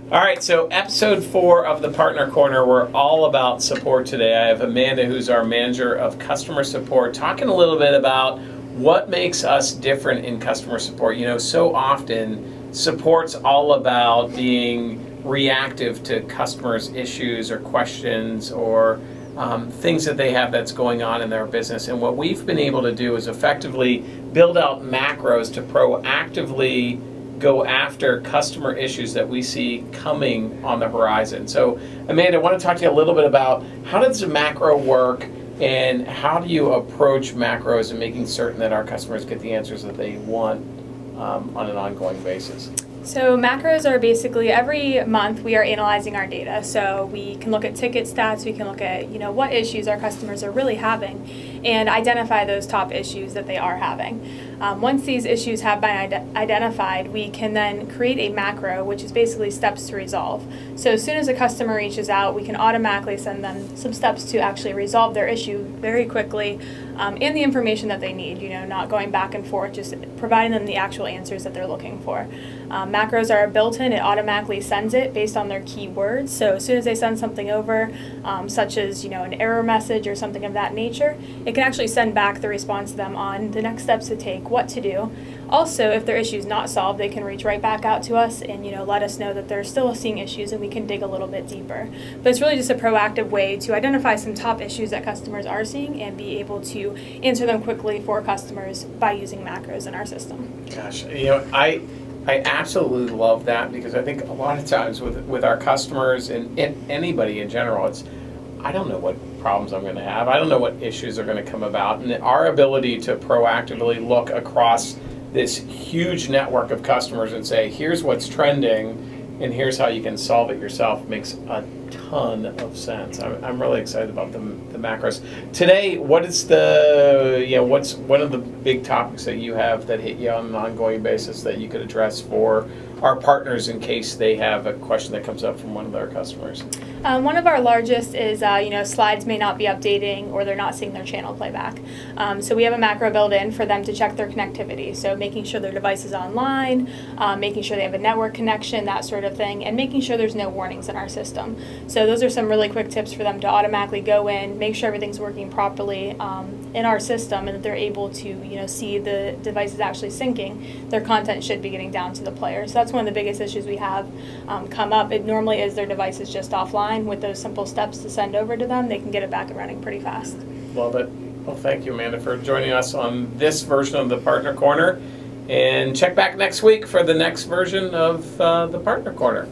All right, so episode 4 of the Partner Corner, we're all about support today. I have Amanda, who's our manager of customer support, talking a little bit about what makes us different in customer support. You know, so often support's all about being reactive to customers' issues or questions or things that they have that's going on in their business. And what we've been able to do is effectively build out macros to proactively go after customer issues that we see coming on the horizon. So, Amanda, I want to talk to you a little bit about how does the macro work and how do you approach macros and making certain that our customers get the answers that they want on an ongoing basis. So macros are basically every month we are analyzing our data. So we can look at ticket stats, we can look at what issues our customers are really having and identify those top issues that they are having. Once these issues have been identified, we can then create a macro, which is basically steps to resolve. So as soon as a customer reaches out, we can automatically send them some steps to actually resolve their issue very quickly and the information that they need, not going back and forth, just providing them the actual answers that they're looking for. Macros are built in, it automatically sends it based on their keywords. So as soon as they send something over, such as an error message or something of that nature, it can actually send back the response to them on the next steps to take, what to do. Also, if their issue is not solved, they can reach right back out to us and let us know that they're still seeing issues and we can dig a little bit deeper. But it's really just a proactive way to identify some top issues that customers are seeing and be able to answer them quickly for customers by using macros in our system. Gosh, I absolutely love that because I think a lot of times with our customers and anybody in general, it's I don't know what problems I'm going to have. I don't know what issues are going to come about. And our ability to proactively look across this huge network of customers and say, here's what's trending and here's how you can solve it yourself makes a ton of sense. I'm really excited about the macros. Today, what is what's one of the big topics that you have that hit you on an ongoing basis that you could address for our partners in case they have a question that comes up from one of their customers? One of our largest is, slides may not be updating or they're not seeing their channel playback. So we have a macro built in for them to check their connectivity. So making sure their device is online, making sure they have a network connection, that sort of thing, and making sure there's no warnings in our system. So those are some really quick tips for them to automatically go in, make sure everything's working properly in our system, and that they're able to, see the device is actually syncing. Their content should be getting down to the player. So that's one of the biggest issues we have come up. It normally is their device is just offline. With those simple steps to send over to them, they can get it back and running pretty fast. Love it. Well, thank you, Amanda, for joining us on this version of the Partner Corner. And check back next week for the next version of the Partner Corner.